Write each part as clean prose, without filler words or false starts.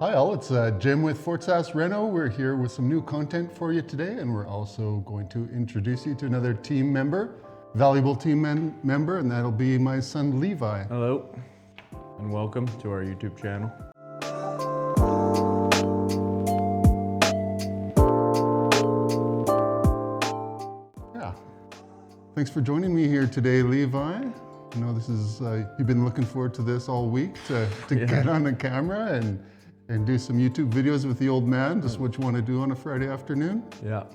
Hi all, it's Jim with Fort Sask Reno. We're here with some new content for you today, and we're also going to introduce you to another team member, valuable team member, and that'll be my son Levi. Hello, and welcome to our YouTube channel. Yeah, thanks for joining me here today, Levi. I know this is, you've been looking forward to this all week to get on the camera and do some YouTube videos with the old man, just what you want to do on a Friday afternoon. Yeah,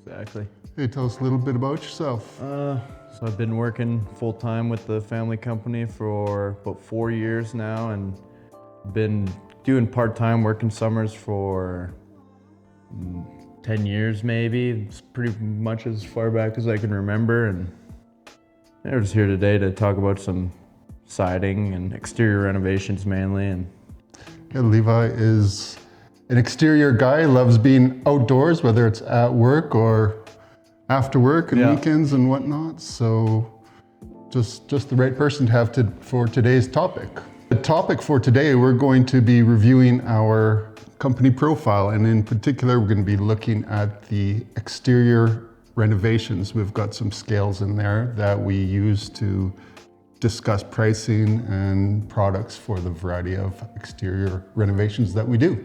exactly. Hey, tell us a little bit about yourself. So I've been working full-time with the family company for about 4 years now, and been doing part-time working summers for 10 years maybe. It's pretty much as far back as I can remember, and I'm just here today to talk about some siding and exterior renovations mainly. And yeah, Levi is an exterior guy, loves being outdoors, whether it's at work or after work and weekends and whatnot. So just the right person to have for today's topic. The topic for today, we're going to be reviewing our company profile, and in particular, we're going to be looking at the exterior renovations. We've got some scales in there that we use to discuss pricing and products for the variety of exterior renovations that we do.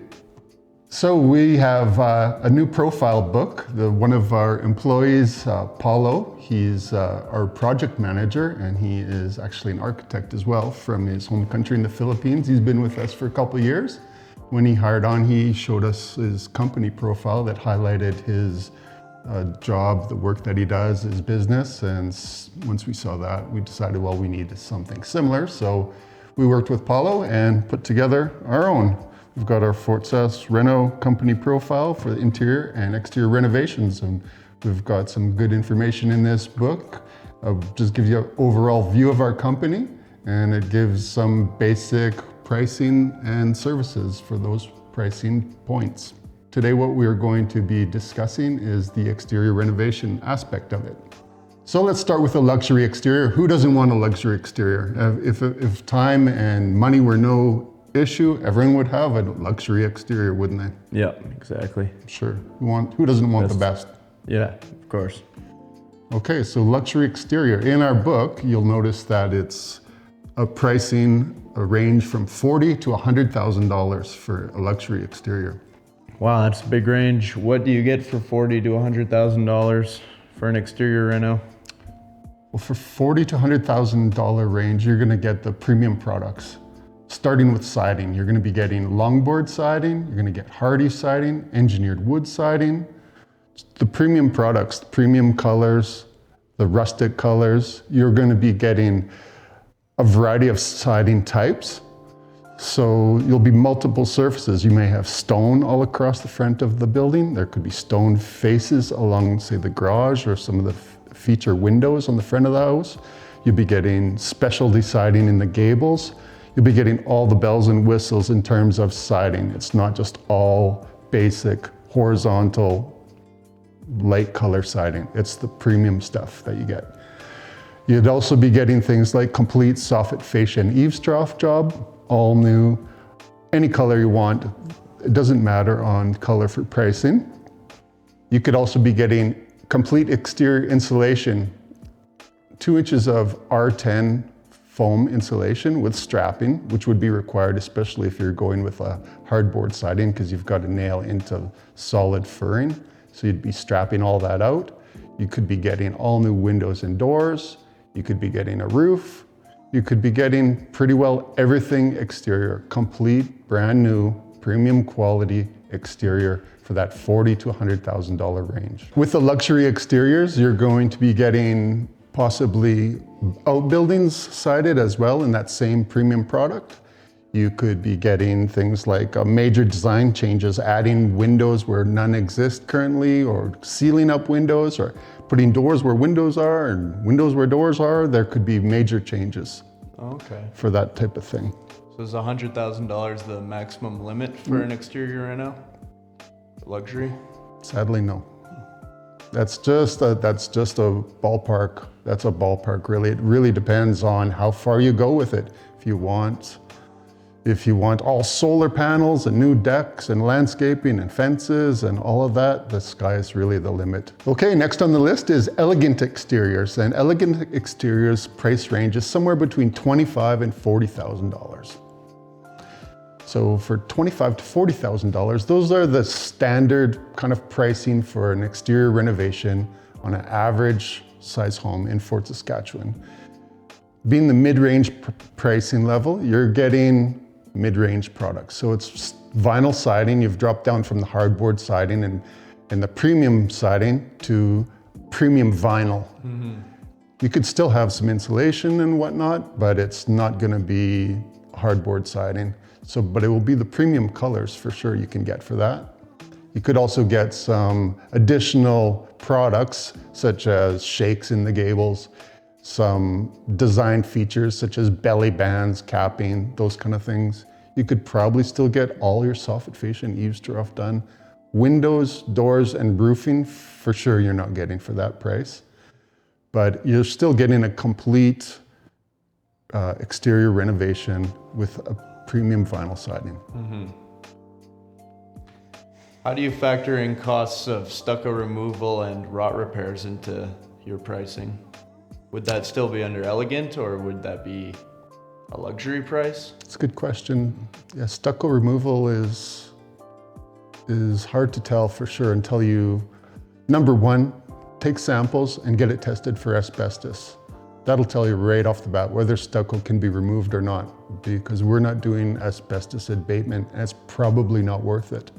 So we have a new profile book. One of our employees, Paulo, he's our project manager, and he is actually an architect as well from his home country in the Philippines. He's been with us for a couple of years. When he hired on, he showed us his company profile that highlighted his job, the work that he does, his business, and once we saw that, we decided, well, we needed something similar. So we worked with Paulo and put together our own. We've got our Fort Sask Reno company profile for the interior and exterior renovations, and we've got some good information in this book. Just gives you an overall view of our company, and it gives some basic pricing and services for those pricing points. Today, what we're going to be discussing is the exterior renovation aspect of it. So let's start with a luxury exterior. Who doesn't want a luxury exterior? If time and money were no issue, everyone would have a luxury exterior, wouldn't they? yeah, exactly. Sure. Who doesn't want the best? Yeah, of course. Okay, so luxury exterior. In our book, you'll notice that it's a range from $40,000 to $100,000 for a luxury exterior. Wow, that's a big range. What do you get for $40,000 to $100,000 for an exterior reno? Well, for $40,000 to $100,000 range, you're gonna get the premium products. Starting with siding, you're gonna be getting longboard siding, you're gonna get hardy siding, engineered wood siding, the premium products, the premium colors, the rustic colors. You're gonna be getting a variety of siding types. So you'll be multiple surfaces. You may have stone all across the front of the building. There could be stone faces along, say, the garage or some of the feature windows on the front of the house. You'll be getting specialty siding in the gables. You'll be getting all the bells and whistles in terms of siding. It's not just all basic horizontal light color siding. It's the premium stuff that you get. You'd also be getting things like complete soffit, fascia, and eaves trough job, all new, any color you want. It doesn't matter on color for pricing. You could also be getting complete exterior insulation, 2 inches of R10 foam insulation with strapping, which would be required, especially if you're going with a hardboard siding, because you've got to nail into solid furring. So you'd be strapping all that out. You could be getting all new windows and doors. You could be getting a roof. You could be getting pretty well everything exterior, complete, brand new, premium quality exterior for that $40,000 to $100,000 range. With the luxury exteriors, you're going to be getting possibly outbuildings sided as well in that same premium product. You could be getting things like major design changes, adding windows where none exist currently, or sealing up windows, or putting doors where windows are and windows where doors are. There could be major changes for that type of thing. So is $100,000 the maximum limit for an exterior reno? Luxury? Sadly, no. That's just a ballpark. That's a ballpark, really. It really depends on how far you go with it. If you want If you want all solar panels and new decks and landscaping and fences and all of that, the sky is really the limit. Okay, next on the list is elegant exteriors. And elegant exteriors price range is somewhere between $25,000 and $40,000. So for $25,000 to $40,000, those are the standard kind of pricing for an exterior renovation on an average size home in Fort Saskatchewan. Being the mid-range pricing level, you're getting mid-range products. So it's vinyl siding. You've dropped down from the hardboard siding and the premium siding to premium vinyl. You could still have some insulation and whatnot, but it's not gonna be hardboard siding. So, but it will be the premium colors for sure you can get for that. You could also get some additional products such as shakes in the gables, some design features such as belly bands, capping, those kind of things. You could probably still get all your soffit fascia and eaves trough done. Windows, doors, and roofing, for sure you're not getting for that price. But you're still getting a complete exterior renovation with a premium vinyl siding. How do you factor in costs of stucco removal and rot repairs into your pricing? Would that still be under elegant, or would that be a luxury price? It's a good question. Yeah, stucco removal is hard to tell for sure until you, number one, take samples and get it tested for asbestos. That'll tell you right off the bat whether stucco can be removed or not, because we're not doing asbestos abatement, and it's probably not worth it.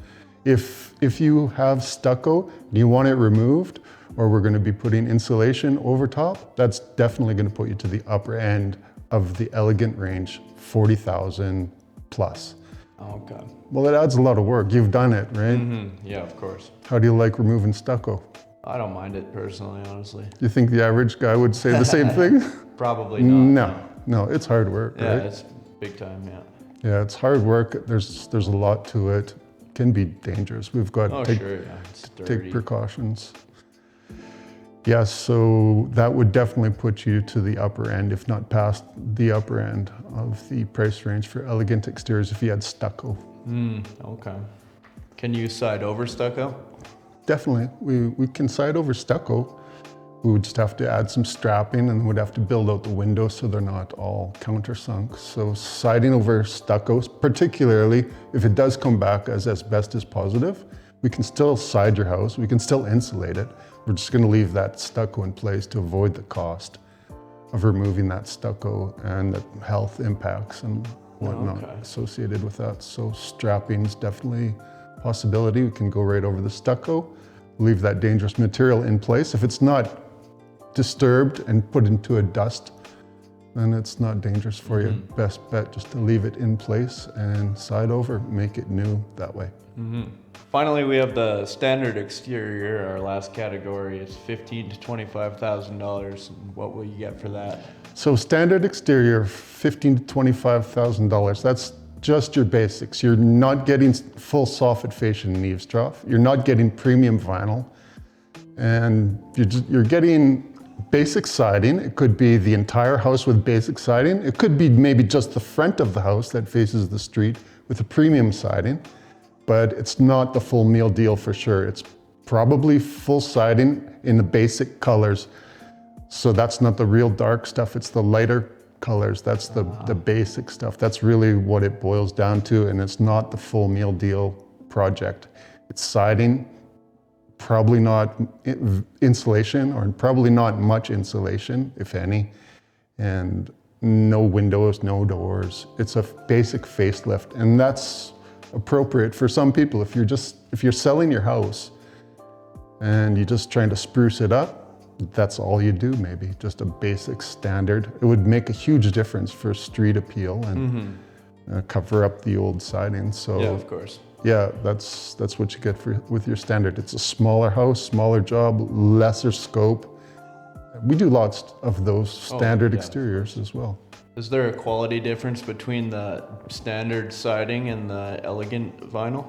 If you have stucco and you want it removed, or we're going to be putting insulation over top, that's definitely going to put you to the upper end of the elegant range, 40,000 plus. Okay. Well, it adds a lot of work. You've done it, right? Yeah, of course. How do you like removing stucco? I don't mind it personally, honestly. You think the average guy would say the same thing? Probably not. No, it's hard work, Yeah, right? it's big time, yeah. Yeah, it's hard work. There's a lot to it. It can be dangerous. We've got to Sure, yeah. It's take dirty. precautions. Yes, so that would definitely put you to the upper end, if not past the upper end of the price range for elegant exteriors if you had stucco. Okay. Can you side over stucco? Definitely, we can side over stucco. We would just have to add some strapping and would have to build out the windows so they're not all countersunk. So siding over stucco, particularly if it does come back as asbestos positive, we can still side your house, we can still insulate it. We're just gonna leave that stucco in place to avoid the cost of removing that stucco and the health impacts and whatnot associated with that. So strapping is definitely a possibility. We can go right over the stucco, leave that dangerous material in place. If it's not disturbed and put into a dust, then it's not dangerous for you. Best bet just to leave it in place and side over, make it new that way. Finally, we have the standard exterior. Our last category is $15,000 to $25,000. What will you get for that? So standard exterior, $15,000 to $25,000. That's just your basics. You're not getting full soffit fascia and eaves trough. You're not getting premium vinyl, and you're getting basic siding. It could be the entire house with basic siding. It could be maybe just the front of the house that faces the street with a premium siding. But it's not the full meal deal for sure. It's probably full siding in the basic colors. So that's not the real dark stuff, it's the lighter colors. That's the basic stuff. That's really what it boils down to, and it's not the full meal deal project. It's siding, probably not insulation, or probably not much insulation, if any, and no windows, no doors. It's a basic facelift, and that's appropriate for some people. If you're selling your house and you're just trying to spruce it up, that's all you do, maybe just a basic standard. It would make a huge difference for street appeal and cover up the old siding. So Yeah, of course. yeah, that's what you get with your standard. It's a smaller house, smaller job, lesser scope. We do lots of those standard exteriors as well. Is there a quality difference between the standard siding and the elegant vinyl?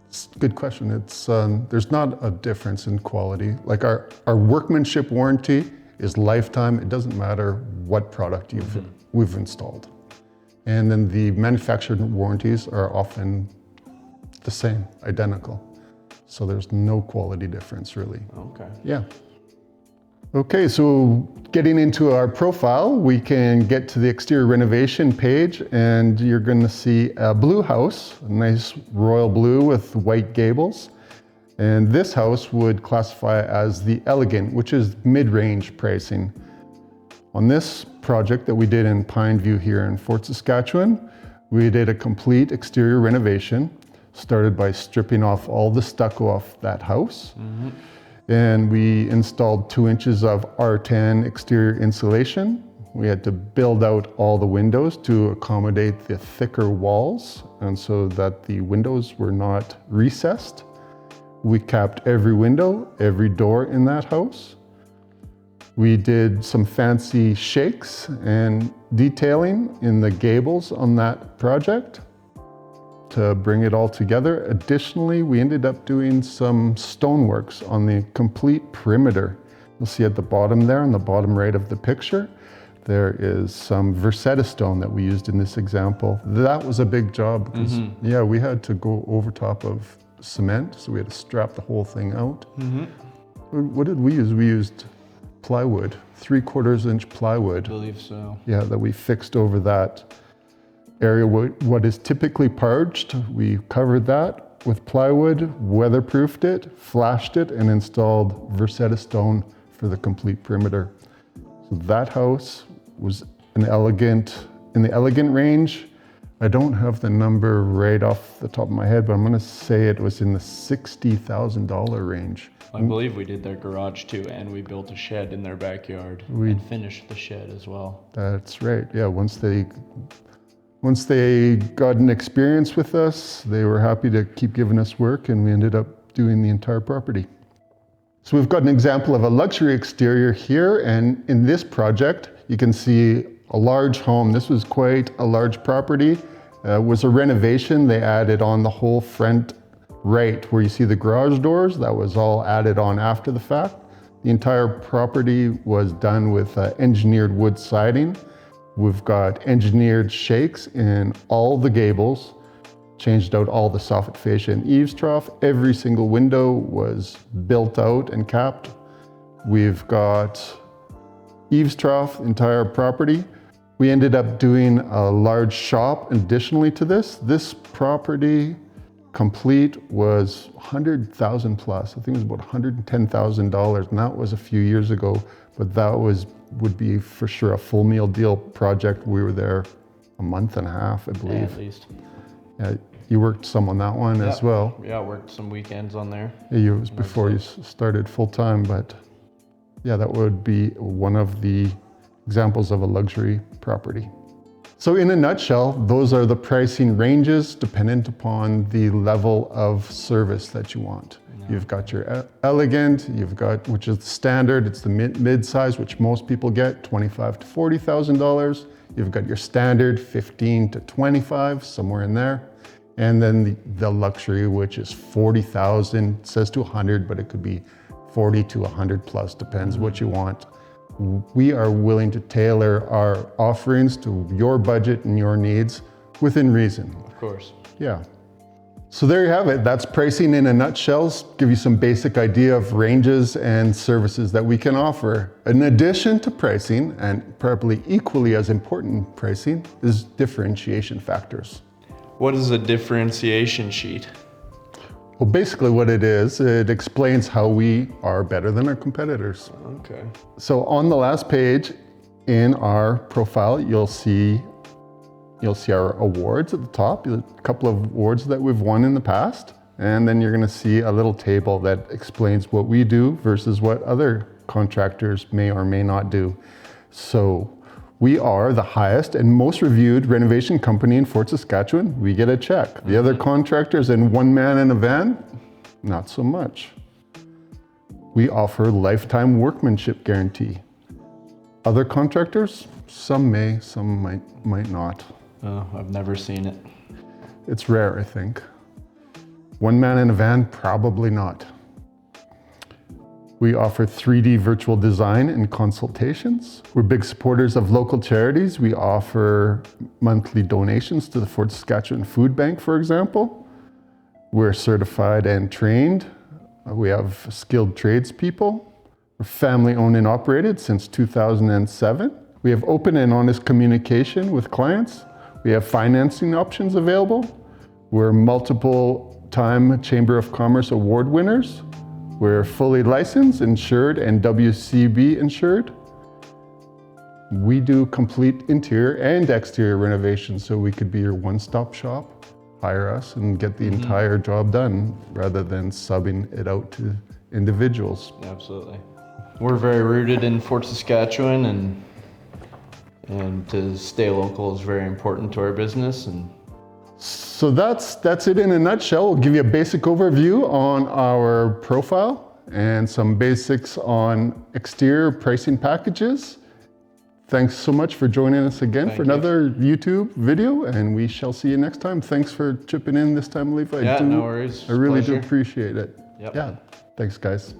It's a good question. It's there's not a difference in quality. Like our workmanship warranty is lifetime. It doesn't matter what product we've installed. And then the manufactured warranties are often the same, identical. So there's no quality difference really. Okay. Yeah. Okay, so getting into our profile, we can get to the exterior renovation page and you're gonna see a blue house, a nice royal blue with white gables. And this house would classify as the elegant, which is mid-range pricing. On this project that we did in Pineview here in Fort Saskatchewan, we did a complete exterior renovation, started by stripping off all the stucco off that house. And we installed 2 inches of R10 exterior insulation. We had to build out all the windows to accommodate the thicker walls and so that the windows were not recessed. We capped every window, every door in that house. We did some fancy shakes and detailing in the gables on that project to bring it all together. Additionally, we ended up doing some stoneworks on the complete perimeter. You'll see at the bottom there, on the bottom right of the picture, there is some Versetta stone that we used in this example. That was a big job because, yeah, we had to go over top of cement, so we had to strap the whole thing out. What did we use? We used plywood, 3/4 inch plywood. I believe so. Yeah, that we fixed over that area. What is typically parged, we covered that with plywood, weatherproofed it, flashed it, and installed Versetta stone for the complete perimeter. So that house was in the elegant range. I don't have the number right off the top of my head, but I'm gonna say it was in the $60,000 range. I believe we did their garage too, and we built a shed in their backyard and finished the shed as well. That's right, yeah, once they got an experience with us, they were happy to keep giving us work and we ended up doing the entire property. So we've got an example of a luxury exterior here, and in this project, you can see a large home. This was quite a large property. It was a renovation. They added on the whole front right where you see the garage doors. That was all added on after the fact. The entire property was done with engineered wood siding. We've got engineered shakes in all the gables, changed out all the soffit fascia and eaves trough. Every single window was built out and capped. We've got eaves trough, entire property. We ended up doing a large shop additionally to this. This property complete was 100,000 plus. I think it was about $110,000, and that was a few years ago, but that would be for sure a full meal deal project. We were there a month and a half, I believe. Yeah, at least. Yeah, you worked some on that one as well. Yeah, I worked some weekends on there. Yeah, it was before you started full time, but yeah, that would be one of the examples of a luxury property. So in a nutshell, those are the pricing ranges dependent upon the level of service that you want. You've got your elegant, you've got, which is the standard, it's the mid-size, which most people get, $25,000 to $40,000. You've got your standard, 15 to 25, somewhere in there. And then the luxury, which is 40,000, it says to 100, but it could be 40 to 100 plus, depends what you want. We are willing to tailor our offerings to your budget and your needs within reason. Of course. Yeah. So there you have it. That's pricing in a nutshell. Give you some basic idea of ranges and services that we can offer. In addition to pricing, and probably equally as important pricing, is differentiation factors. What is a differentiation sheet? Well, basically what it is, it explains how we are better than our competitors. Okay. So on the last page in our profile, you'll see our awards at the top, a couple of awards that we've won in the past. And then you're gonna see a little table that explains what we do versus what other contractors may or may not do. So we are the highest and most reviewed renovation company in Fort Saskatchewan. We get a check. The other contractors and one man in a van, not so much. We offer lifetime workmanship guarantee. Other contractors, some may, some might not. Oh, I've never seen it. It's rare, I think. One man in a van, probably not. We offer 3D virtual design and consultations. We're big supporters of local charities. We offer monthly donations to the Fort Saskatchewan Food Bank, for example. We're certified and trained. We have skilled tradespeople. We're family owned and operated since 2007. We have open and honest communication with clients. We have financing options available. We're multiple time Chamber of Commerce award winners. We're fully licensed, insured, and WCB insured. We do complete interior and exterior renovations, so we could be your one-stop shop. Hire us and get the entire job done rather than subbing it out to individuals. Absolutely. We're very rooted in Fort Saskatchewan, and to stay local is very important to our business. And so that's it in a nutshell. We'll give you a basic overview on our profile and some basics on exterior pricing packages. Thanks so much for joining us again for another YouTube video, and we shall see you next time. Thanks for chipping in this time, Levi. Yeah, no worries. I really Pleasure. do appreciate it. Yep. Yeah, thanks guys.